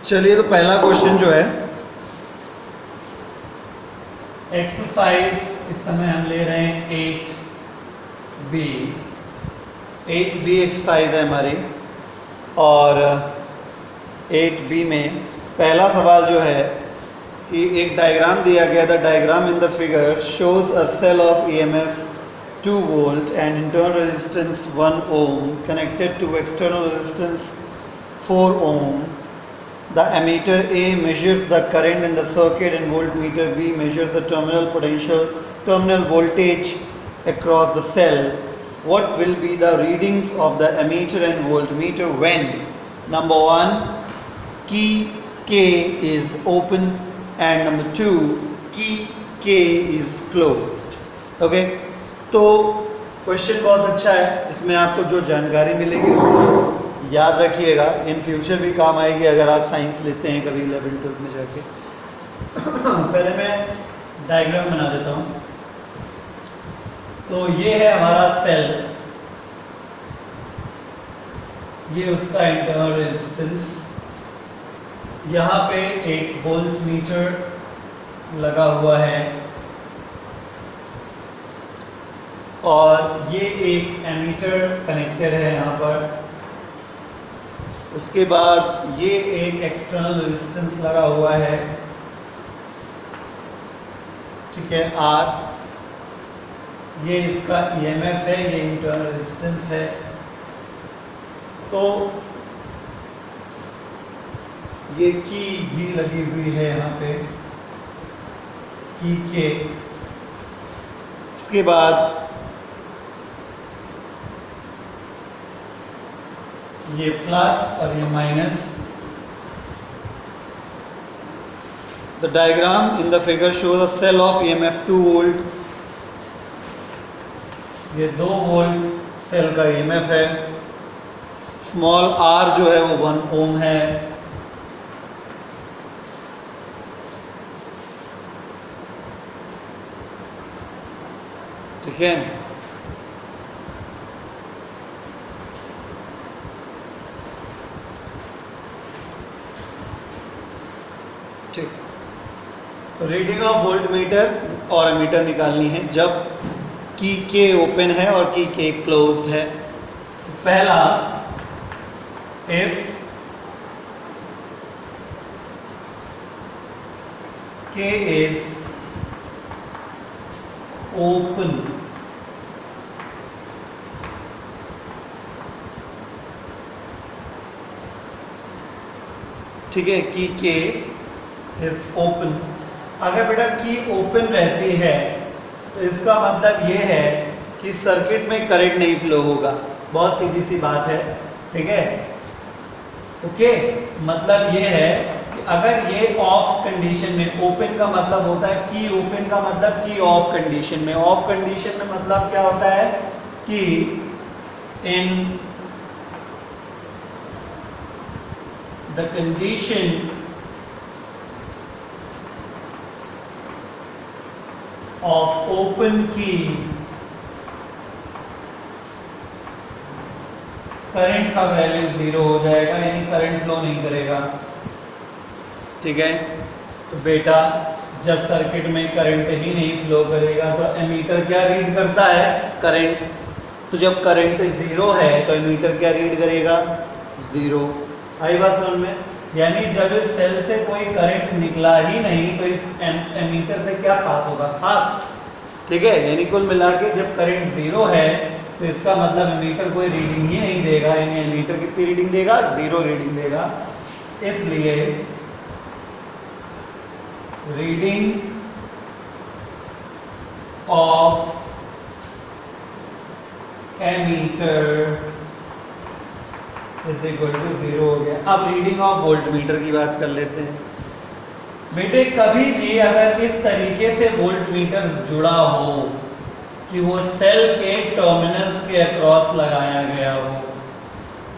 चलिए तो पहला क्वेश्चन जो है एक्सरसाइज इस समय हम ले रहे हैं 8B। 8B एक्सरसाइज है हमारी। और 8B में पहला सवाल जो है कि एक डायग्राम दिया गया था। Diagram in the figure shows a cell of EMF 2 volt and internal resistance 1 ohm connected to external resistance 4 ohm. The ammeter A measures the current in the circuit and voltmeter V measures the terminal voltage across the cell. What will be the readings of the ammeter and voltmeter when number 1 key K is open and number 2 key K is closed. Okay? तो question बहुत अच्छा है। इसमें आपको जो जानकारी मिलेगी उसको याद रखिएगा, इन फ्यूचर भी काम आएगी अगर आप साइंस लेते हैं कभी 11th-12th में जाके। पहले मैं डायग्राम बना देता हूँ। तो ये है हमारा सेल, ये उसका इंटरनल रेजिस्टेंस, यहाँ पे एक वोल्टमीटर लगा हुआ है और ये एक एमीटर कनेक्टेड है यहाँ पर। उसके बाद ये एक एक्सटर्नल रेजिस्टेंस लगा हुआ है, ठीक है, R। ये इसका EMF है, ये इंटरनल रेजिस्टेंस है। तो ये की भी लगी हुई है यहाँ पे, की के। इसके बाद ये प्लस और ये minus. The diagram in the figure shows a cell of EMF 2 volt। ये 2 वोल्ट सेल का EMF है। स्मॉल r जो है वो 1 ओम है। ठीक है, ठीक। तो रीडिंग ऑफ वोल्टमीटर और एमीटर निकालनी है जब की के ओपन है और की के क्लोज्ड है। पहला, इफ के इज ओपन ठीक है, की के इज ओपन। अगर बेटा की ओपन रहती है तो इसका मतलब ये है कि सर्किट में करंट नहीं फ्लो होगा। बहुत सीधी सी बात है, ठीक है। ओके, मतलब ये है कि अगर ये ऑफ कंडीशन में, ओपन का मतलब होता है की ओपन का मतलब की ऑफ कंडीशन में। ऑफ कंडीशन में मतलब क्या होता है कि in the condition of open key current का वैल्यू 0 हो जाएगा, यानी करंट फ्लो नहीं करेगा। ठीक है, तो बेटा जब सर्किट में करंट ही नहीं फ्लो करेगा तो एमीटर क्या रीड करता है? करंट। तो जब करंट 0 है तो एमीटर क्या रीड करेगा? 0। आई बात समझ में? यानी जब इस सेल से कोई करंट निकला ही नहीं तो इस एमीटर से क्या पास होगा? खाद। ठीक है, यानी कुल मिला के जब करंट 0 है तो इसका मतलब एमीटर कोई रीडिंग ही नहीं देगा। यानी एमीटर कितनी रीडिंग देगा? 0 रीडिंग देगा। इसलिए reading of ammeter is equal to 0 हो गया। अब रीडिंग ऑफ वोल्टमीटर की बात कर लेते हैं। बेटे कभी भी अगर इस तरीके से वोल्टमीटर जुड़ा हो कि वो सेल के टर्मिनल्स के अक्रॉस लगाया गया हो,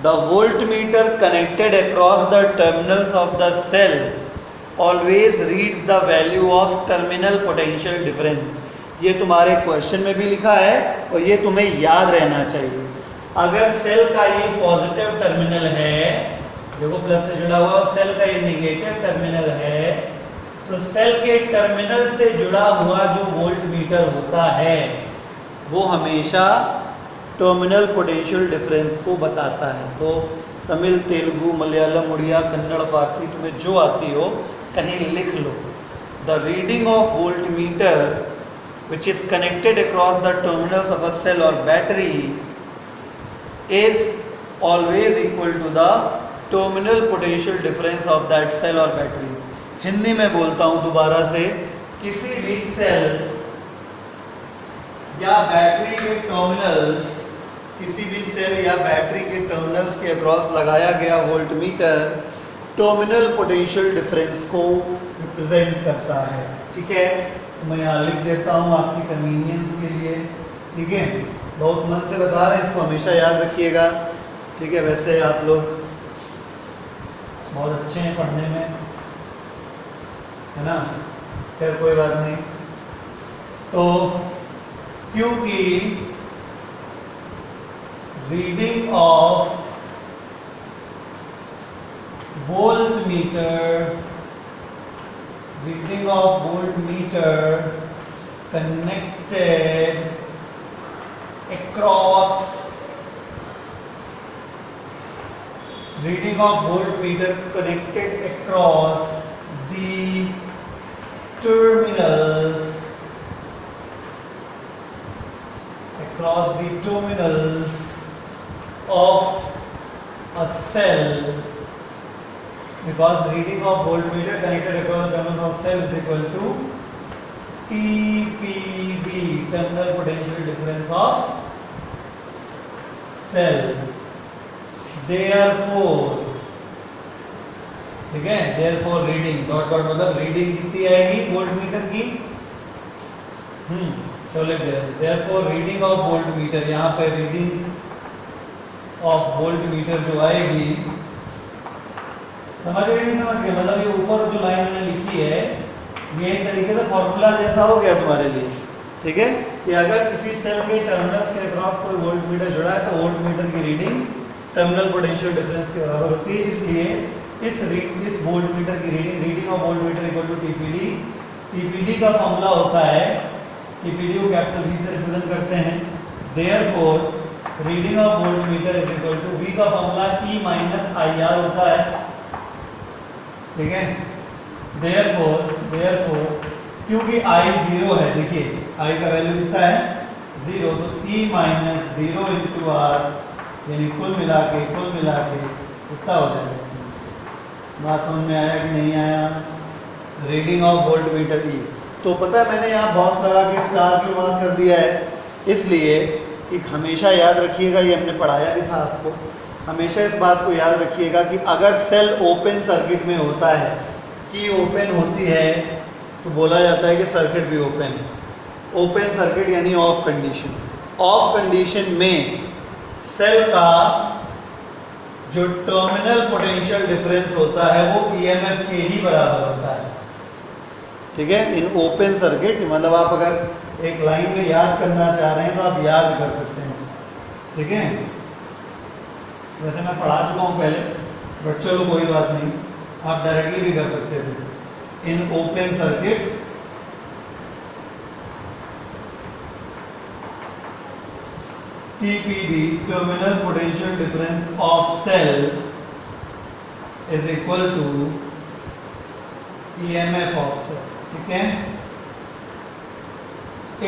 the voltmeter connected across the terminals of the cell always reads the value of terminal potential difference. ये तुम्हारे क्वेश्चन में भी लिखा है और ये तुम्हें याद रहना चाहिए। अगर सेल का ये पॉजिटिव टर्मिनल है देखो प्लस से जुड़ा हुआ और सेल का ये निगेटिव टर्मिनल है, तो सेल के टर्मिनल से जुड़ा हुआ जो वोल्ट मीटर होता है वो हमेशा टर्मिनल पोटेंशियल डिफरेंस को बताता है। तो तमिल, तेलुगु, मलयालम, उड़िया, कन्नड़, फारसी तुम्हें जो आती हो कहीं लिख लो। The reading of volt meter which is connected across the terminals of a cell or battery is always equal to the terminal potential difference of that cell or battery। Hindi में बोलता हूँ दोबारा से, किसी भी सेल या बैटरी के terminals, किसी भी सेल या बैटरी के टर्मिनल्स के अक्रॉस लगाया गया volt meter terminal potential difference को रिप्रेजेंट करता है। ठीक है, तो मैं यहाँ लिख देता हूँ आपकी कन्वीनियंस के लिए। ठीक है, बहुत मन से बता रहे हैं, इसको हमेशा याद रखिएगा। ठीक है, वैसे आप लोग बहुत अच्छे हैं पढ़ने में, है ना, खैर कोई बात नहीं। तो क्योंकि reading of volt metre connected across the terminals of a cell, because reading of voltmeter connected across the terminals of cell is equal to TPD, terminal potential difference of cell। therefore, ठीक है, therefore reading dot dot मतलब reading कितनी आएगी voltmeter की, तो लिख दे। therefore reading of voltmeter, यहाँ पे रीडिंग ऑफ वोल्टमीटर जो आएगी, समझ गए नहीं समझ गए, मतलब ये ऊपर जो लाइन मैंने लिखी है ये एक तरीके से फॉर्मूला जैसा हो गया तुम्हारे लिए। ठीक है, कि अगर किसी सेल के टर्मिनल्स के अक्रॉस कोई वोल्ट मीटर जुड़ा है तो वोल्ट मीटर की रीडिंग टर्मिनल पोटेंशियल डिफरेंस के बराबर होती है। इसलिए इस वोल्ट मीटर की reading of volt meter equal to TPD. TPD का फॉर्मूला होता है, टीपीडी को कैपिटल वी से रिप्रेजेंट करते हैं। Therefore reading of volt meter is equal to V का formula E minus I R होता है। ठीक है, देयरफॉर क्योंकि i 0 है, देखिए i का वैल्यू कितना है 0, तो e माइनस 0 इंटू आर, यानी कुल मिला के कितना हो जाएगा। बात समझ में आया कि नहीं आया? रीडिंग ऑफ वोल्ट मीटर ई। तो पता है मैंने यहाँ बहुत सारा कि स्टार क्यों मार्क कर दिया है, इसलिए कि हमेशा याद रखिएगा, ये हमने पढ़ाया भी था आपको, हमेशा इस बात को याद रखिएगा कि अगर सेल ओपन सर्किट में होता है, की ओपन होती है, तो बोला जाता है कि सर्किट भी ओपन है। ओपन सर्किट यानी ऑफ कंडीशन। ऑफ कंडीशन में सेल का जो टर्मिनल पोटेंशियल डिफरेंस होता है वो ईएमएफ के ही बराबर होता है। ठीक है, इन ओपन सर्किट, मतलब आप अगर एक लाइन में याद करना चाह रहे हैं तो आप याद कर सकते हैं। ठीक है, वैसे मैं पढ़ा चुका हूँ पहले, बट चलो कोई बात नहीं, आप डायरेक्टली भी कर सकते थे। In open circuit TPD, terminal potential difference of cell is equal to EMF of cell। ठीक है,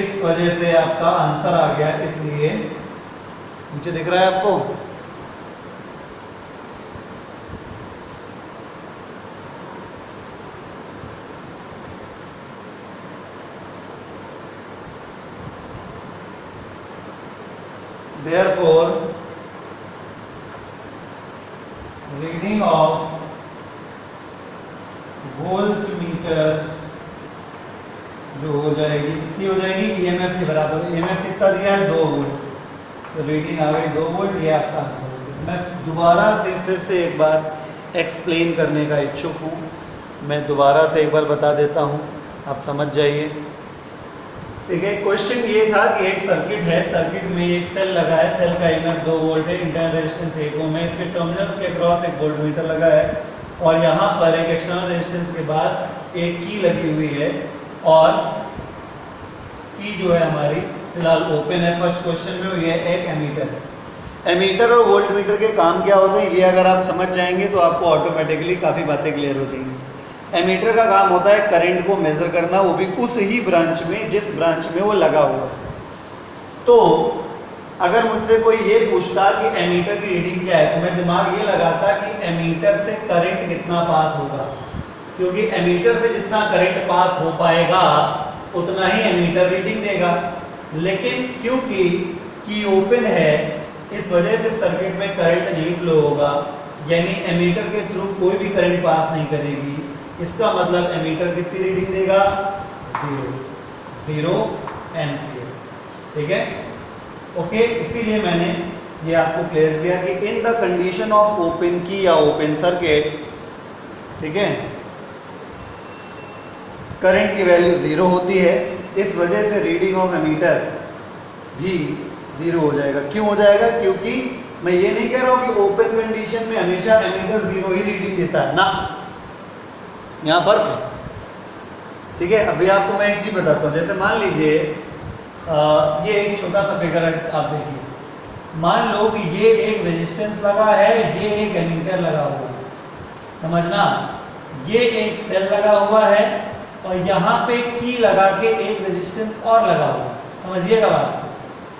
इस वजह से आपका आंसर आ गया, इसलिए नीचे दिख रहा है आपको, therefore reading of voltmeter जो हो जाएगी, कितनी हो जाएगी, ईएमएफ के बराबर। ईएमएफ कितना दिया है 2 वोल्ट, तो रीडिंग आ गई 2 वोल्ट, ये आपका आंसर। मैं दोबारा से फिर से एक बार एक्सप्लेन करने का इच्छुक हूँ, मैं दोबारा से एक बार बता देता हूँ, आप समझ जाइए। ठीक है, क्वेश्चन ये था कि एक सर्किट है, सर्किट में एक सेल लगा है, सेल का ईएमएफ 2 वोल्ट है, इंटरनल रेजिस्टेंस 1 ओम है, इसके टर्मिनल्स के अक्रॉस एक वोल्टमीटर लगा है और यहाँ पर एक एक्सटर्नल रेजिस्टेंस के बाद एक की लगी हुई है और की जो है हमारी फिलहाल ओपन है। फर्स्ट क्वेश्चन में ये एक एमीटर है। एमीटर और वोल्टमीटर के काम क्या होते हैं, ये अगर आप समझ जाएंगे तो आपको ऑटोमेटिकली काफ़ी बातें क्लियर हो जाएंगी। एमीटर का काम होता है करंट को मेज़र करना, वो भी उस ही ब्रांच में जिस ब्रांच में वो लगा हुआ है। तो अगर मुझसे कोई ये पूछता कि एमीटर की रीडिंग क्या है, तो मैं दिमाग ये लगाता कि एमीटर से करंट कितना पास होगा, क्योंकि एमीटर से जितना करंट पास हो पाएगा उतना ही एमीटर रीडिंग देगा। लेकिन क्योंकि की ओपन है, इस वजह से सर्किट में करंट नहीं फ्लो होगा, यानी एमीटर के थ्रू कोई भी करंट पास नहीं करेगी। इसका मतलब एमीटर कितनी रीडिंग देगा, 0 एम्पियर। ठीक है, ओके। इसीलिए मैंने ये आपको क्लियर किया कि in the condition of open की या ओपन सर्किट, ठीक है, करंट की वैल्यू 0 होती है। इस वजह से रीडिंग ऑफ एमीटर भी 0 हो जाएगा। क्यों हो जाएगा, क्योंकि मैं ये नहीं कह रहा हूं कि ओपन कंडीशन में हमेशा एमीटर 0 ही रीडिंग देता है ना, यहाँ फर्क है। ठीक है, अभी आपको मैं एक चीज बताता हूँ। जैसे मान लीजिए ये एक छोटा सा फिगर है, आप देखिए, मान लो कि ये एक रेजिस्टेंस लगा है, ये एक एमीटर लगा हुआ है, समझना, ये एक सेल लगा हुआ है और यहाँ पे की लगा के एक रेजिस्टेंस और लगा हुआ है। समझिएगा बात,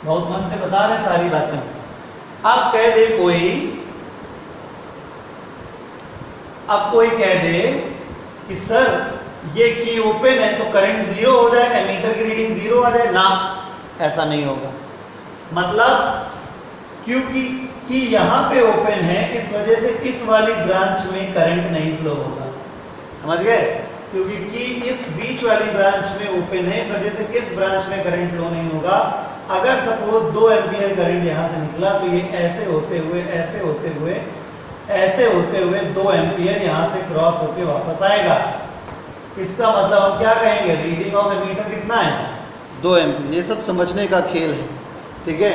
बहुत मन से बता रहे हैं सारी बातें। अब कह दे कोई, अब कोई कह दे कि सर ये की ओपन है तो करंट 0 हो जाए, एमीटर की रीडिंग 0 आ जाए ना, ऐसा नहीं होगा। मतलब क्योंकि की यहाँ पे ओपन है, इस वजह से इस वाली ब्रांच में करंट नहीं फ्लो होगा। समझ गए, क्योंकि की इस बीच वाली ब्रांच में ओपन है, इस वजह से इस ब्रांच में करंट फ्लो नहीं होगा। अगर सपोज 2 एम्पियर करंट यहाँ से निकला तो ये ऐसे होते हुए ऐसे होते हुए ऐसे होते हुए 2 एम्पियर यहाँ से क्रॉस होके वापस आएगा। इसका मतलब हम क्या कहेंगे, रीडिंग ऑफ एमीटर कितना है, 2 एम्पियर। ये सब समझने का खेल है। ठीक है,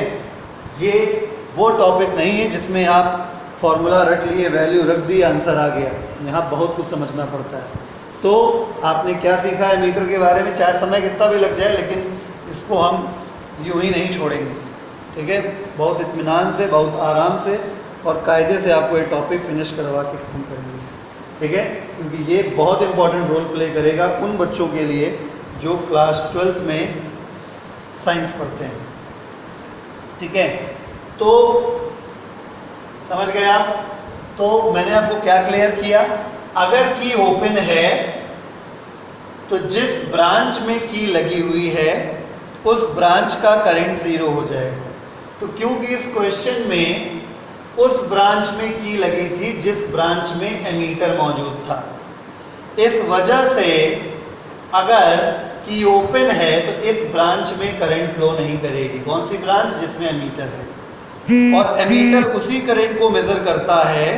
ये वो टॉपिक नहीं है जिसमें आप फॉर्मूला रट लिए, वैल्यू रख दी, आंसर आ गया। यहाँ बहुत कुछ समझना पड़ता है। तो आपने क्या सीखा है मीटर के बारे में, चाहे समय कितना भी लग जाए, लेकिन इसको हम यूं ही नहीं छोड़ेंगे। ठीक है, बहुत इत्मीनान से, बहुत आराम से और कायदे से आपको ये टॉपिक फिनिश करवा के ख़त्म करेंगे। ठीक है, क्योंकि ये बहुत इंपॉर्टेंट रोल प्ले करेगा उन बच्चों के लिए जो क्लास 12th में साइंस पढ़ते हैं। ठीक है, तो समझ गए आप। तो मैंने आपको क्या क्लियर किया, अगर की ओपन है तो जिस ब्रांच में की लगी हुई है उस ब्रांच का करंट 0 हो जाएगा। तो क्योंकि इस क्वेश्चन में उस ब्रांच में की लगी थी जिस ब्रांच में एमीटर मौजूद था, इस वजह से अगर की ओपन है तो इस ब्रांच में करंट फ्लो नहीं करेगी। कौन सी ब्रांच, जिसमें एमीटर है। और एमीटर उसी करंट को मेजर करता है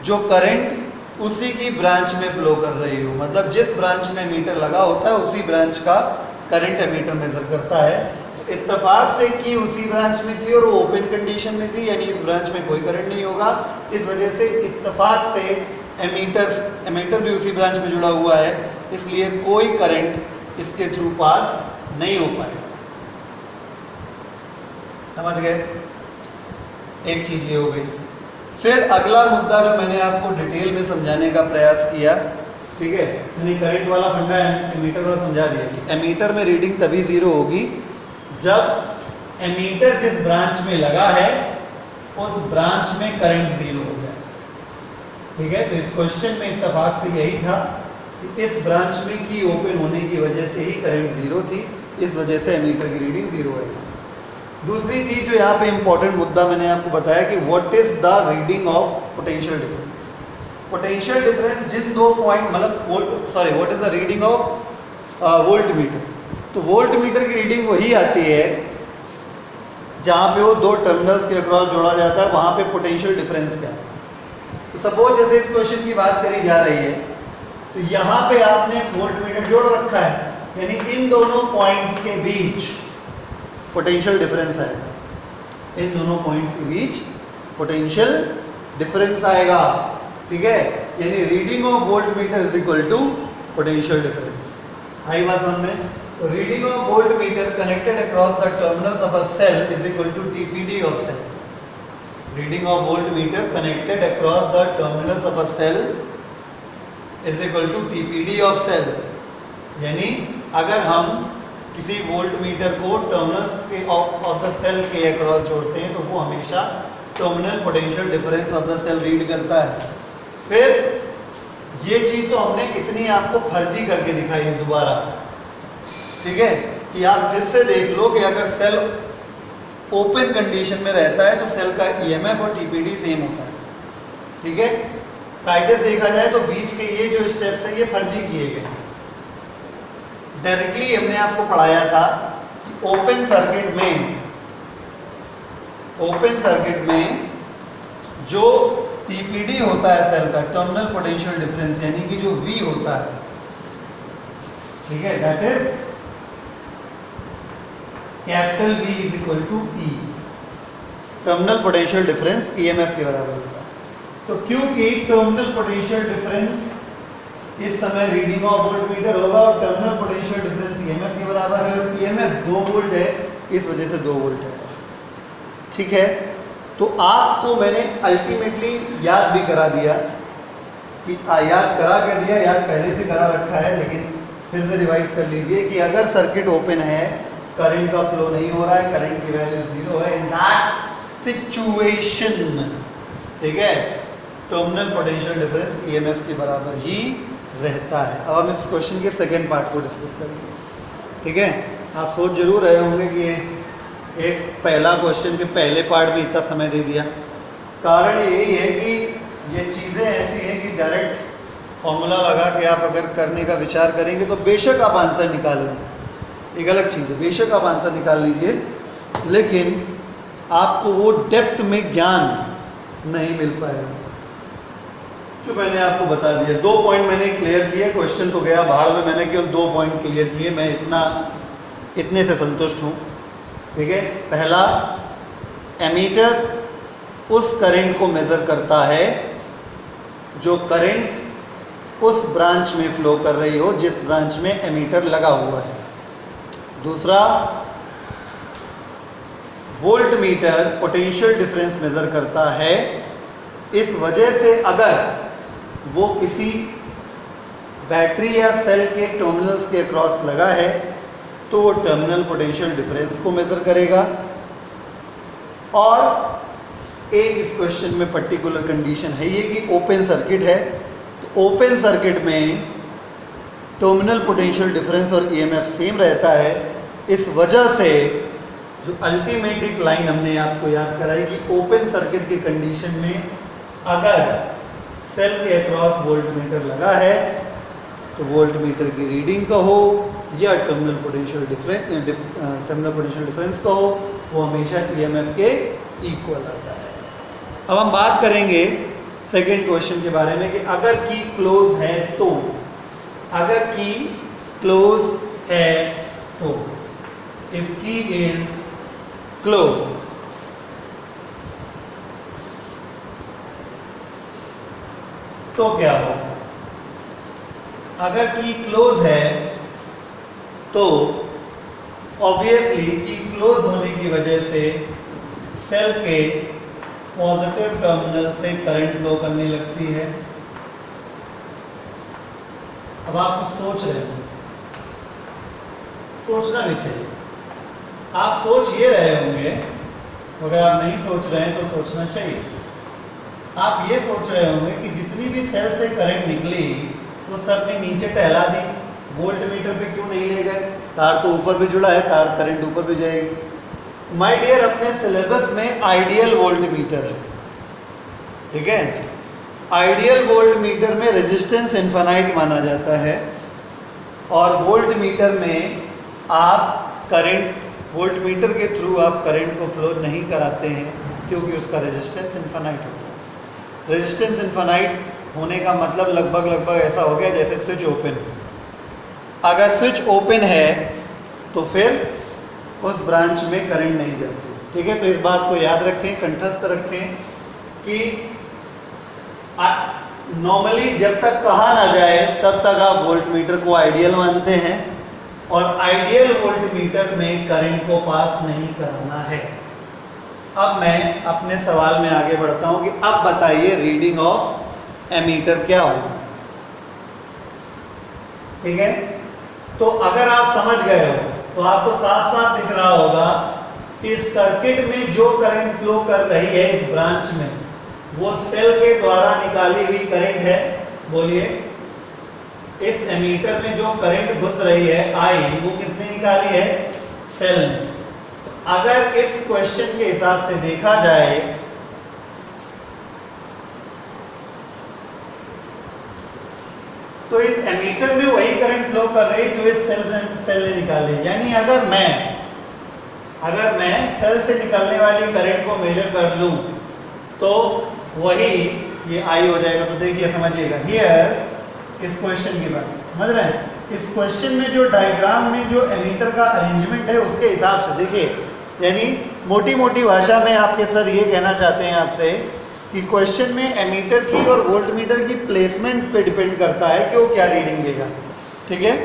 जो करंट उसी की ब्रांच में फ्लो कर रही हो। मतलब जिस ब्रांच में एमीटर लगा होता है उसी ब्रांच का करंट एमीटर मेजर करता है। तो इत्तेफाक से की उसी ब्रांच में थी और वो ओपन कंडीशन में थी, यानी इस ब्रांच में कोई करंट नहीं होगा। इस वजह से इत्तेफाक से एमीटर भी उसी ब्रांच में जुड़ा हुआ है, इसलिए कोई करंट इसके थ्रू पास नहीं हो पाएगा। समझ गए, एक चीज ये हो गई। फिर अगला मुद्दा जो मैंने आपको डिटेल में समझाने का प्रयास किया, ठीक है, मैंने करंट वाला फंडा एमीटर वाला समझा दिया कि एमीटर में रीडिंग तभी 0 होगी जब एमीटर जिस ब्रांच में लगा है उस ब्रांच में करंट 0 हो जाए। ठीक है, तो इस क्वेश्चन में इत्तेफाक से यही था कि इस ब्रांच में की ओपन होने की वजह से ही करंट 0 थी, इस वजह से एमीटर की रीडिंग 0 है। दूसरी चीज जो यहाँ पे इंपॉर्टेंट मुद्दा मैंने आपको बताया कि what is the reading of potential difference. Potential difference जिन दो point what is the reading of voltmeter. तो वोल्टमीटर की रीडिंग वही आती है जहाँ पे वो 2 टर्मिनल्स के अक्रॉस जोड़ा जाता है, वहाँ पे पोटेंशियल डिफरेंस क्या है। तो सपोज जैसे इस क्वेश्चन की बात करी जा रही है तो यहाँ पे आपने वोल्टमीटर जोड़ रखा है यानी इन दोनों पॉइंट्स के बीच पोटेंशियल डिफरेंस आएगा, इन दोनों पॉइंट्स के बीच पोटेंशियल डिफरेंस आएगा, ठीक है। यानी reading of volt meter is equal to potential difference. आई बात समझ में? तो reading of volt meter connected across the terminals of a cell is equal to TPD of cell. Reading of volt meter connected across the terminals of a cell is equal to TPD of cell. यानी अगर हम किसी volt meter को terminals के of the cell के across जोड़ते हैं तो वो हमेशा terminal potential difference of the cell read करता है। फिर ये चीज़ तो हमने इतनी आपको फर्जी करके दिखाई है दोबारा, ठीक है, कि आप फिर से देख लो कि अगर सेल ओपन कंडीशन में रहता है तो सेल का ईएमएफ और टीपीडी सेम होता है, ठीक है। कायदे से देखा जाए तो बीच के ये जो स्टेप्स हैं ये फर्जी किए गए। डायरेक्टली हमने आपको पढ़ाया था कि ओपन सर्किट में जो टीपीडी होता है सेल का, टर्मिनल पोटेंशियल डिफरेंस, यानी कि जो V होता है, ठीक है, that is capital V is equal to E। Terminal potential difference EMF के बराबर होता है। तो क्योंकि टर्मिनल पोटेंशियल डिफरेंस इस समय रीडिंग ऑफ वोल्ट मीटर होगा और टर्मिनल पोटेंशियल डिफरेंस EMF के बराबर है, और EMF 2 वोल्ट है, इस वजह से 2 वोल्ट है, ठीक है। तो आपको मैंने अल्टीमेटली याद भी करा दिया कि याद करा के दिया, याद पहले से करा रखा है, लेकिन फिर से रिवाइज कर लीजिए कि अगर सर्किट ओपन है, करंट का फ्लो नहीं हो रहा है, करंट की वैल्यू 0 है, इन दैट सिचुएशन, ठीक है, टर्मिनल पोटेंशियल डिफरेंस EMF के बराबर ही रहता है। अब हम इस क्वेश्चन के सेकेंड पार्ट को डिस्कस करेंगे, ठीक है। आप सोच जरूर रहे होंगे कि एक पहला क्वेश्चन के पहले पार्ट में इतना समय दे दिया। कारण यही है कि ये चीज़ें ऐसी हैं कि डायरेक्ट फॉर्मूला लगा के आप अगर करने का विचार करेंगे तो बेशक आप आंसर निकाल लें, एक अलग चीज़ है, बेशक आप आंसर निकाल लीजिए, लेकिन आपको वो डेप्थ में ज्ञान नहीं मिल पाएगा जो मैंने आपको बता दिया। 2 पॉइंट मैंने क्लियर किए, क्वेश्चन तो गया बाहर में, मैंने केवल 2 पॉइंट क्लियर किए, मैं इतने से संतुष्ट हूँ, ठीक है। पहला, एमीटर उस करंट को मेज़र करता है जो करंट उस ब्रांच में फ्लो कर रही हो जिस ब्रांच में एमीटर लगा हुआ है। दूसरा, volt meter potential difference measure करता है, इस वजह से अगर वो किसी बैटरी या सेल के टर्मिनल्स के अक्रॉस लगा है तो वो टर्मिनल पोटेंशियल डिफरेंस को मेज़र करेगा। और एक इस क्वेश्चन में पर्टिकुलर कंडीशन है ये कि ओपन सर्किट है, तो ओपन सर्किट में टर्मिनल पोटेंशियल डिफरेंस और EMF सेम रहता है। इस वजह से जो अल्टीमेट लाइन हमने आपको याद कराई कि ओपन सर्किट की कंडीशन में अगर सेल के अक्रॉस वोल्ट मीटर लगा है तो वोल्ट मीटर की रीडिंग का हो या टर्मिनल पोटेंशियल डिफरेंस का हो, वो हमेशा EMF के इक्वल आता है। अब हम बात करेंगे सेकेंड क्वेश्चन के बारे में कि अगर की क्लोज है तो, अगर की क्लोज है तो, इफ की इज क्लोज, तो क्या होगा? अगर की क्लोज है तो ऑब्वियसली की क्लोज होने की वजह से सेल के पॉजिटिव टर्मिनल से करंट फ्लो करने लगती है। अब आप सोच रहे हो, सोचना भी चाहिए, आप सोच ये रहे होंगे, अगर आप नहीं सोच रहे हैं तो सोचना चाहिए। आप ये सोच रहे होंगे कि जितनी भी सेल से करंट निकली वो सब ने नीचे टहला दी, वोल्ट मीटर पे क्यों नहीं ले गए? तार तो ऊपर भी जुड़ा है, तार करंट ऊपर भी जाएगी। माय डियर, अपने सिलेबस में आइडियल वोल्ट मीटर है, ठीक है। आइडियल वोल्ट मीटर में रेजिस्टेंस इनफाइनाइट माना जाता है और वोल्ट मीटर में आप करंट, वोल्ट मीटर के थ्रू आप करंट को फ्लो नहीं कराते हैं क्योंकि उसका रेजिस्टेंस इनफाइनाइट होता है। रेजिस्टेंस इनफाइनाइट होने का मतलब लगभग ऐसा हो गया जैसे स्विच ओपन हो, अगर स्विच ओपन है तो फिर उस ब्रांच में करंट नहीं जाती। ठीक है, तो इस बात को याद रखें, कंठस्थ रखें कि नॉर्मली जब तक कहा ना जाए तब तक आप वोल्टमीटर को आइडियल मानते हैं और आइडियल वोल्टमीटर में करंट को पास नहीं कराना है। अब मैं अपने सवाल में आगे बढ़ता हूं कि अब बताइए रीडिंग ऑफ एमीटर क्या होगा। ठीक है, तो अगर आप समझ गए हो तो आपको साफ साफ दिख रहा होगा कि सर्किट में जो करंट फ्लो कर रही है इस ब्रांच में वो सेल के द्वारा निकाली हुई करंट है। बोलिए, इस एमीटर में जो करंट घुस रही है आई, वो किसने निकाली है? सेल ने। तो अगर इस क्वेश्चन के हिसाब से देखा जाए तो इस एमीटर में वही करंट फ्लो कर रही है जो इस सेल ने निकाली। यानी अगर मैं सेल से निकलने वाली करंट को मेजर कर लूं तो वही ये आई हो जाएगा। तो देखिए, समझिएगा, हियर इस क्वेश्चन की बात समझ रहे हैं। इस क्वेश्चन में जो डायग्राम में जो एमीटर का अरेंजमेंट है उसके हिसाब से देखिए, यानी मोटी मोटी भाषा में आपके सर ये कहना चाहते हैं आपसे कि क्वेश्चन में एमीटर की और वोल्टमीटर की प्लेसमेंट पे डिपेंड करता है कि वो क्या रीडिंग देगा। ठीक है,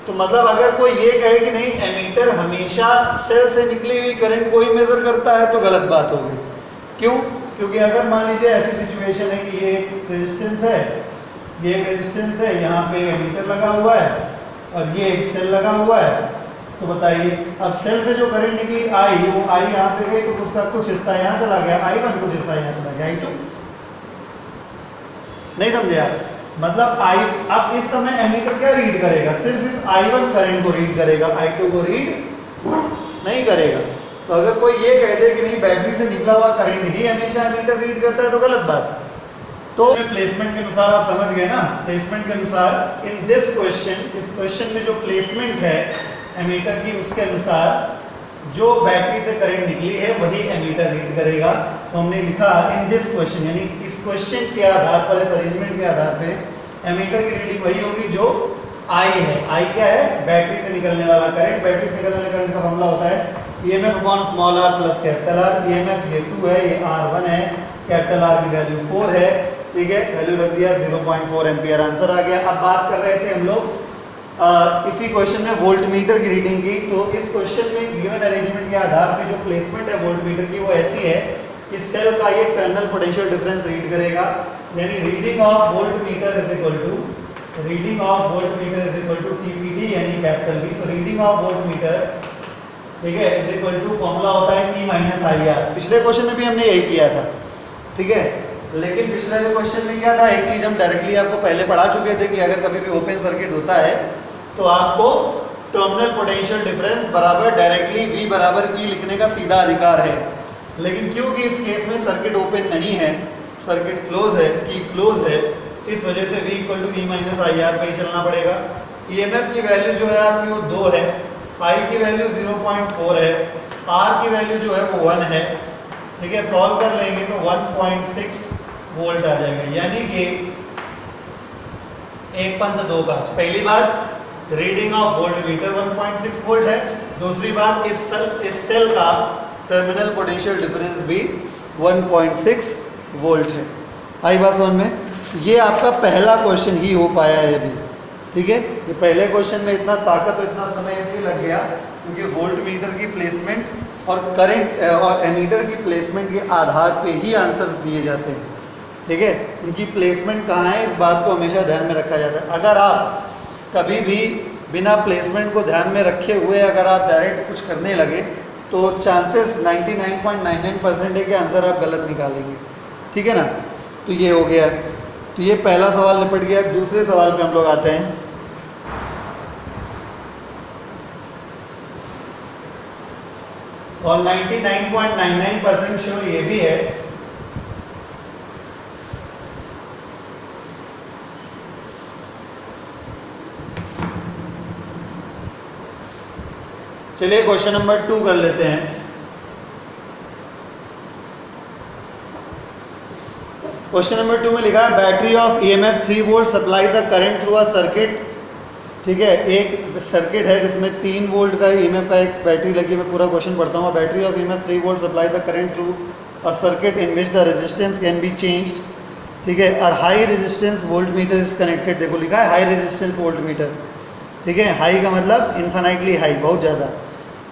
तो मतलब अगर कोई ये कहे कि नहीं एमीटर हमेशा सेल से निकली हुई करंट को ही मेजर करता है तो गलत बात होगी। क्यों? क्योंकि अगर मान लीजिए ऐसी सिचुएशन है कि ये एक रेजिस्टेंस है, ये एक रेजिस्टेंस है, यहाँ पे एमीटर लगा हुआ है और ये एक सेल लगा हुआ है, तो बताइए अब सेल से जो करंट निकली आई, वो आई यहाँ पे गई तो उसका कुछ हिस्सा यहाँ चला गया I1, कुछ हिस्सा यहाँ चला गया I2। नहीं समझे आप? मतलब अब इस समय एमीटर क्या रीड करेगा? सिर्फ इस I1 करंट को रीड करेगा, I2 को रीड नहीं करेगा। तो अगर कोई ये कह दे कि नहीं बैटरी से निकला हुआ करंट ही हमेशा एमीटर रीड करता है तो गलत बात है। तो प्लेसमेंट के अनुसार आप समझ गए ना, प्लेसमेंट के अनुसार इन दिस क्वेश्चन, इस क्वेश्चन में जो प्लेसमेंट है एमीटर की उसके अनुसार जो बैटरी से करंट निकली है वही एमीटर रीड करेगा। तो हमने लिखा इन दिस क्वेश्चन, यानी इस क्वेश्चन के आधार पर, इस अरेंजमेंट के आधार पे एमीटर की रीडिंग वही होगी जो आई है। आई क्या है? बैटरी से निकलने वाला करंट। बैटरी से निकलने वाले करंट का फॉर्मूला होता है EMF upon small r plus capital R। EMF ये 2 है, ये R1 है, कैपिटल R की वैल्यू 4 है। ठीक है, वैल्यू रख दिया, 0.4 एम्पियर आंसर आ गया। अब बात कर रहे थे हम लोग इसी क्वेश्चन में वोल्टमीटर की रीडिंग की। तो इस क्वेश्चन में गिवन अरेंजमेंट के आधार पे जो प्लेसमेंट है वोल्टमीटर की वो ऐसी है कि सेल का ये टर्मिनल पोटेंशियल डिफरेंस रीड करेगा। यानी reading of voltmeter is equal to TPD यानी कैपिटल V। तो रीडिंग ऑफ वोल्टमीटर, ठीक है, इज इक्वल टू फॉर्मूला होता है E माइनस IR। पिछले क्वेश्चन में भी हमने यही किया था। ठीक है, लेकिन पिछले क्वेश्चन में क्या था, एक चीज हम डायरेक्टली आपको पहले पढ़ा चुके थे कि अगर कभी भी ओपन सर्किट होता है तो आपको टर्मिनल पोटेंशियल डिफरेंस बराबर डायरेक्टली V बराबर E लिखने का सीधा अधिकार है। लेकिन क्योंकि इस केस में सर्किट ओपन नहीं है, सर्किट क्लोज है, की क्लोज है, इस वजह से V equal to E minus IR पे ही चलना पड़ेगा। EMF की वैल्यू जो है आपकी वो 2 है, I की वैल्यू 0.4 है, R की वैल्यू जो है वो 1 है। ठीक है, सॉल्व कर लेंगे तो 1.6 वोल्ट आ जाएगा। यानी कि 1.2 का पहली बात रीडिंग ऑफ वोल्टमीटर 1.6 वोल्ट है। दूसरी बात इस सेल का टर्मिनल पोटेंशियल डिफरेंस भी 1.6 वोल्ट है। आई बात समझ में? ये आपका पहला क्वेश्चन ही हो पाया है अभी। ठीक है, ये पहले क्वेश्चन में इतना ताकत और इतना समय इसलिए लग गया क्योंकि वोल्टमीटर की प्लेसमेंट और करंट और एमीटर की प्लेसमेंट के आधार पे ही आंसर्स दिए जाते हैं। ठीक है, उनकी प्लेसमेंट कहाँ है इस बात को हमेशा ध्यान में रखा जाता है। अगर आप कभी भी बिना प्लेसमेंट को ध्यान में रखे हुए अगर आप डायरेक्ट कुछ करने लगे तो चांसेस 99.99% है कि आंसर आप गलत निकालेंगे। ठीक है ना, तो ये हो गया। तो ये पहला सवाल निपट गया। दूसरे सवाल पे हम लोग आते हैं। और 99.99% श्योर ये भी है चलिए क्वेश्चन नंबर 2 कर लेते हैं। क्वेश्चन नंबर 2 में लिखा है battery of EMF 3 volt supplies a current through a circuit ठीक है। एक सर्किट है जिसमें 3 वोल्ट का ईएमएफ का एक बैटरी लगी है। मैं पूरा क्वेश्चन पढ़ता हूँ। Battery of EMF 3 volt supplies the current through a circuit in which the resistance can be changed. ठीक है। और high resistance volt meter is connected. देखो लिखा है हाई रेजिस्टेंस वोल्ट मीटर। ठीक है। हाई का मतलब इन्फाइनाइटली हाई, बहुत ज़्यादा।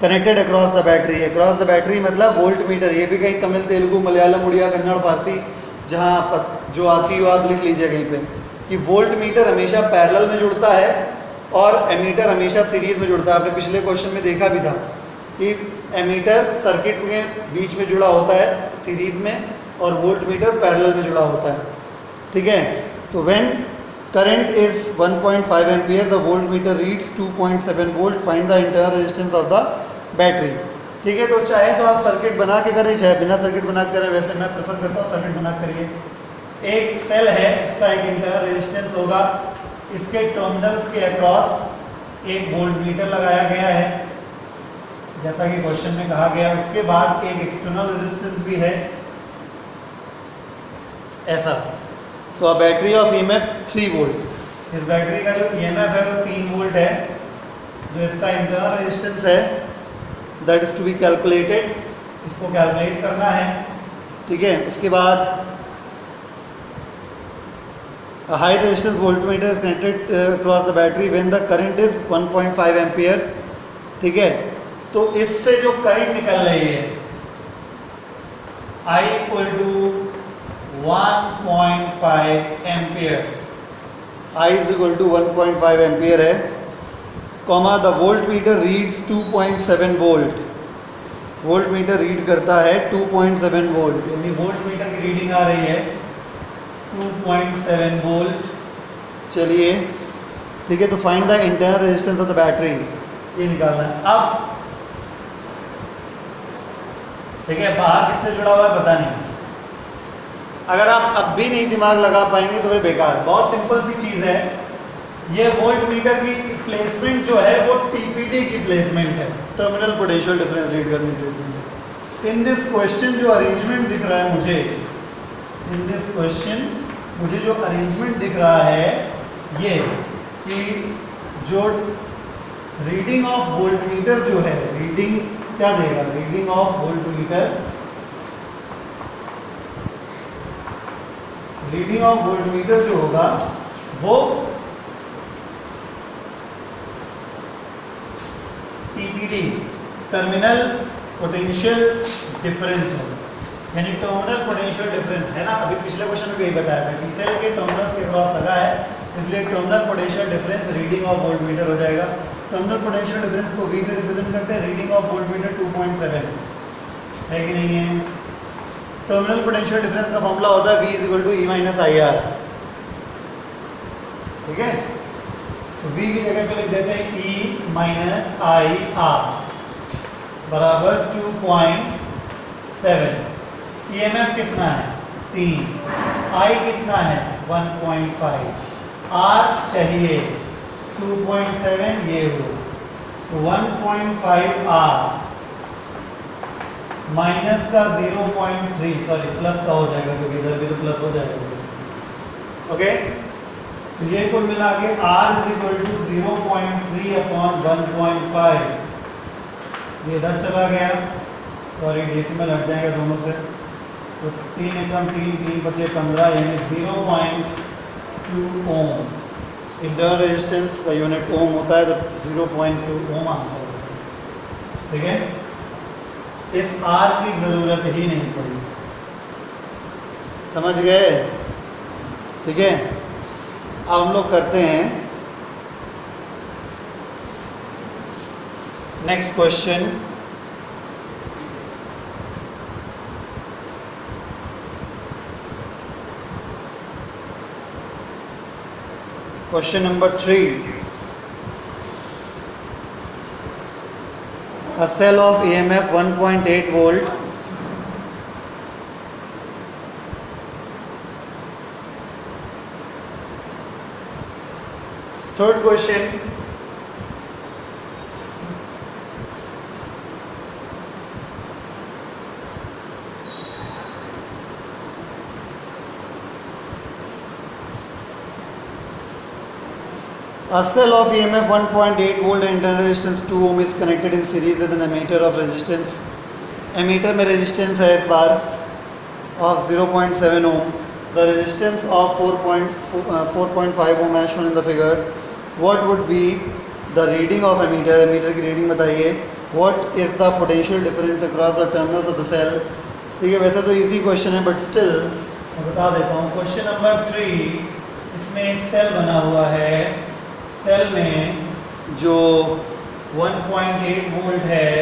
Connected across the battery. Across the battery मतलब वोल्ट मीटर। ये भी कहीं तमिल, तेलुगु, मलयालम, उड़िया, कन्नड़, फारसी जहाँ जो आती हो आप लिख लीजिए कहीं पे कि वोल्ट मीटर हमेशा पैरेलल में जुड़ता है और एमीटर हमेशा सीरीज में जुड़ता है। आपने पिछले क्वेश्चन में देखा भी था कि एमीटर सर्किट के बीच में जुड़ा होता है सीरीज में और वोल्ट मीटर पैरेलल में जुड़ा होता है। ठीक है। तो when current is 1.5 ampere the volt meter reads 2.7 volt. Find the internal resistance of the battery. ठीक है। तो चाहे तो आप सर्किट बना के करें, चाहे बिना सर्किट बना के करें। वैसे मैं प्रेफर करता हूँ सर्किट बना करिए। एक सेल है, उसका एक इंटरनल रेजिस्टेंस होगा। इसके टर्मिनल्स के अक्रॉस एक वोल्ट मीटर लगाया गया है जैसा कि क्वेश्चन में कहा गया। उसके बाद एक एक्सटर्नल रेजिस्टेंस भी है ऐसा। तो a battery of EMF 3 volt. इस बैटरी का जो ईएमएफ है वो 3 वोल्ट है। जो इसका इंटरनल रेजिस्टेंस है that is to be calculated. इसको कैलकुलेट करना है। ठीक है। उसके बाद a high resistance voltmeter is connected across the battery when the current is 1.5 ampere. ठीक है। तो इससे जो करंट निकल रही है I equal to 1.5 ampere. I is equal to 1.5 ampere है। Comma the volt meter reads 2.7 volt. Volt meter read करता है 2.7 वोल्ट। यानी वोल्ट मीटर की रीडिंग आ रही है 2.7 वोल्ट। चलिए ठीक है। तो find the internal resistance of the battery, ये निकालना है अब। ठीक है। बाहर किससे जुड़ा हुआ है पता नहीं। अगर आप अब भी नहीं दिमाग लगा पाएंगे तो फिर बेकार है। बहुत सिंपल सी चीज़ है। ये वोल्ट मीटर की प्लेसमेंट जो है वो टीपीडी की प्लेसमेंट है, टर्मिनल पोटेंशियल डिफरेंस रीड करने की प्लेसमेंट है। इन दिस क्वेश्चन जो अरेंजमेंट दिख रहा है मुझे, इन दिस क्वेश्चन मुझे जो अरेंजमेंट दिख रहा है ये कि जो रीडिंग ऑफ वोल्ट मीटर जो है, रीडिंग क्या देगा, reading of volt metre, reading of volt metre जो होगा वो टीपीडी, टर्मिनल पोटेंशियल डिफरेंस होगा। यानी टर्मिनल पोटेंशियल डिफरेंस है ना। अभी पिछले क्वेश्चन में भी यही बताया था कि सेल के टर्मिनल्स के क्रॉस लगा है, इसलिए terminal potential difference reading of volt metre हो जाएगा। टर्मिनल पोटेंशियल डिफरेंस को V से रिप्रेजेंट करते हैं। रीडिंग ऑफ वोल्ट मीटर 2.7 है कि नहीं है। टर्मिनल पोटेंशियल डिफरेंस का फॉर्मूला होता है V is equal to E minus IR। ठीक है। तो V की जगह पे लिख देते हैं E माइनस IR बराबर 2.7। EMF कितना है 3, I कितना है 1.5, R चाहिए 2.7 ये हो। तो 1.5 R माइनस का 0.3, सॉरी प्लस का हो जाएगा क्योंकि इधर भी तो प्लस हो जाएगा। ओके। तो ये कुल मिला के R is equal to 0.3 upon 1.5। ये इधर चला गया, सॉरी डेसिमल हट जाएगा दोनों से। तो 3 एकम 3, 3 बचे 15 यानी 0.2 ओम्स। इंटरनल रेजिस्टेंस का यूनिट ओम होता है तो 0.2 ओम आंसर होता है। ठीक है। इस R की ज़रूरत ही नहीं पड़ी। समझ गए। ठीक है। अब हम लोग करते हैं next question. Question number 3. A cell of EMF 1.8 volt third question. A cell of EMF 1.8 volt and internal resistance 2 ohm is connected in series with an ammeter of resistance. Ammeter में resistance है इस बार of 0.7 ohm. The resistance of 4.5 ohm as shown in the figure. What would be the reading of ammeter? Ammeter की reading बताइए. What is the potential difference across the terminals of the cell? ठीक है, वैसे तो easy question है but still मैं बता देता हूँ. क्वेश्चन नंबर 3, इसमें एक सेल बना हुआ है. सेल में जो 1.8 वोल्ट है,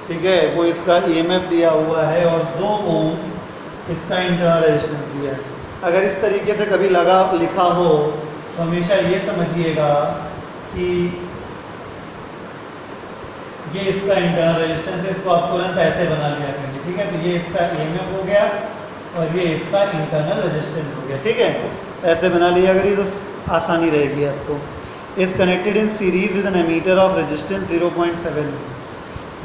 ठीक है, वो इसका EMF दिया हुआ है और 2 ओम इसका इंटरनल रेजिस्टेंस दिया है. अगर इस तरीके से कभी लिखा हो तो हमेशा ये समझिएगा कि ये इसका इंटरनल रेजिस्टेंस है. इसको आप तुरंत ऐसे बना लिया करेंगे. ठीक है, तो ये इसका EMF हो गया और ये इसका इंटरनल रेजिस्टेंस हो गया. ठीक है, ऐसे बना लिया करिए तो आसानी रहेगी आपको. Is connected in series with an ammeter of resistance 0.7.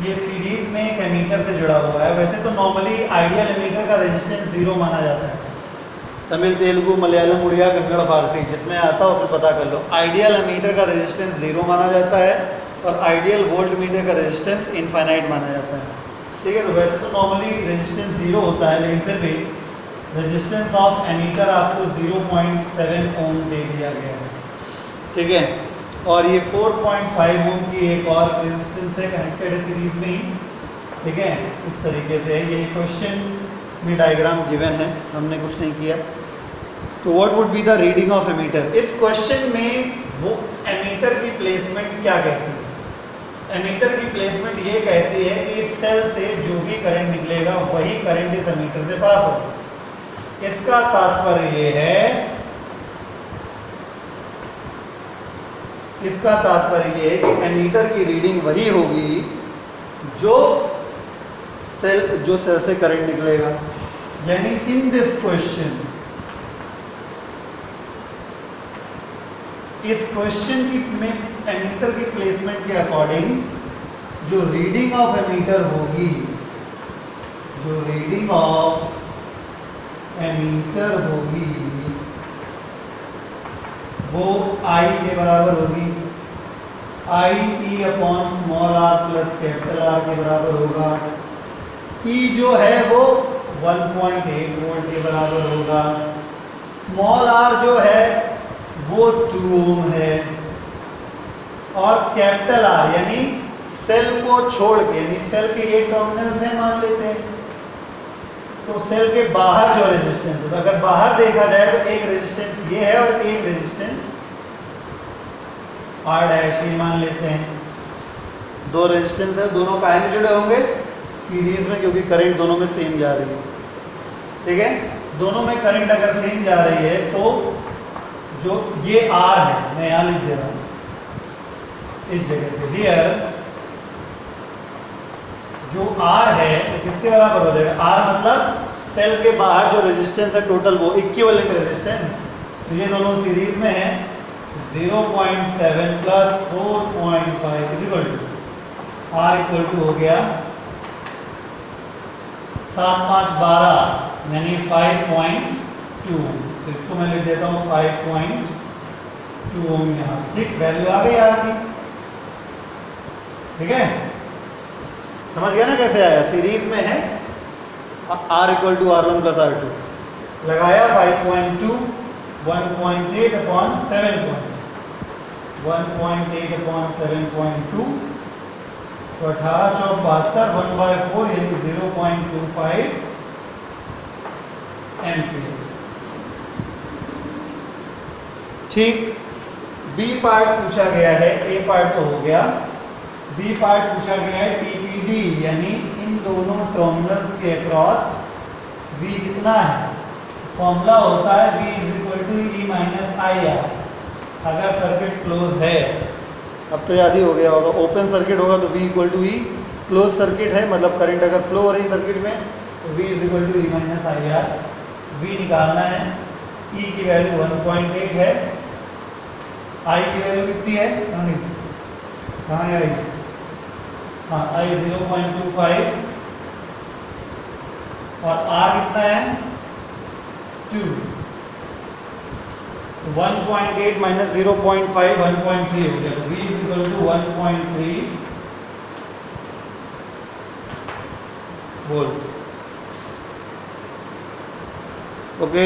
ये सीरीज में एक एमीटर से जुड़ा हुआ है. वैसे तो नॉर्मली आइडियल एमीटर का रेजिस्टेंस 0 माना जाता है. तमिल, तेलुगु, मलयालम, उड़िया, कन्नड़, फारसी जिसमें आता है उसे पता कर लो. आइडियल एमीटर का रेजिस्टेंस 0 माना जाता है और आइडियल वोल्ट मीटर का रेजिस्टेंस इनफाइनाइट माना जाता है. ठीक है, तो वैसे तो नॉर्मली रेजिस्टेंस 0 होता है, लेकिन फिर भी रेजिस्टेंस ऑफ एमीटर आपको 0.7 ओम दे दिया गया है. ठीक है, और ये 4.5 ओम की एक और रेजिस्टेंस से कनेक्टेड है सीरीज में ही. ठीक है, इस तरीके से ये क्वेश्चन में डायग्राम गिवन है, हमने कुछ नहीं किया. तो what would be the reading of ammeter? इस क्वेश्चन में वो एमीटर की प्लेसमेंट क्या कहती है? एमीटर की प्लेसमेंट ये कहती है कि इस सेल से जो भी करंट निकलेगा वही करंट इस एमीटर से पास होगा. इसका तात्पर्य ये है, इसका तात्पर्य ये है कि एमीटर की रीडिंग वही होगी जो सेल से करंट निकलेगा. यानी इन दिस क्वेश्चन, इस क्वेश्चन की में एमीटर की प्लेसमेंट के अकॉर्डिंग जो रीडिंग ऑफ एमीटर होगी, जो रीडिंग ऑफ एमीटर होगी वो I के बराबर होगी. I E upon small r plus capital R के बराबर होगा. E जो है वो 1.8 वोल्ट के बराबर होगा. स्मॉल r जो है वो 2 ओम है और कैपिटल R यानी सेल को छोड़ के, यानी सेल के ये टर्मिनल्स है मान लेते हैं, तो सेल के बाहर जो रेजिस्टेंस होता है, अगर बाहर देखा जाए तो एक रेजिस्टेंस ये है और एक रेजिस्टेंस R डैश ये मान लेते हैं. 2 रेजिस्टेंस है, दोनों काहे में जुड़े होंगे? सीरीज में, क्योंकि करंट दोनों में सेम जा रही है. ठीक है, दोनों में करंट अगर सेम जा रही है तो जो ये R है, मैं यहाँ लिख दे रहा हूँ इस जगह पे, हियर जो R है वो किसके बराबर हो जाएगा? R मतलब सेल के बाहर जो रेजिस्टेंस है टोटल, वो इक्विवेलेंट रेजिस्टेंस. तो ये दोनों सीरीज में है. 0.7 plus 4.5 is equal to R equal to हो गया 7 5 12 यानी 5.2. तो इसको मैं लिख देता हूँ 5.2 ओम यहाँ. ठीक, वैल्यू आ गई R की. ठीक है, समझ गया ना कैसे आया? सीरीज में है, R equal to R1 plus R2 लगाया. 5.2 1.8 अपॉन 7.2 1.8 अपॉन 7.2 तो 18 चौक 72 1/4 यानी 0.25 एम्पीयर. ठीक, बी पार्ट पूछा गया है. ए पार्ट तो हो गया, बी पार्ट पूछा गया है टीपीडी यानी इन दोनों टर्मिनल्स के अक्रॉस V कितना है? फॉर्मूला होता है V is equal to E minus IR अगर सर्किट क्लोज है. अब तो याद ही हो गया होगा, ओपन सर्किट होगा तो V equal to E. Close circuit है मतलब करंट अगर फ्लो हो रही सर्किट में तो V is equal to E minus IR. V निकालना है. E की वैल्यू 1.8 है. I की वैल्यू कितनी है? कहाँ है I? हाँ, I 0.25 और R कितना है? 2. 1.8 माइनस 0.5 1.3 हो गया, तो V is equal to 1.3 volt. Okay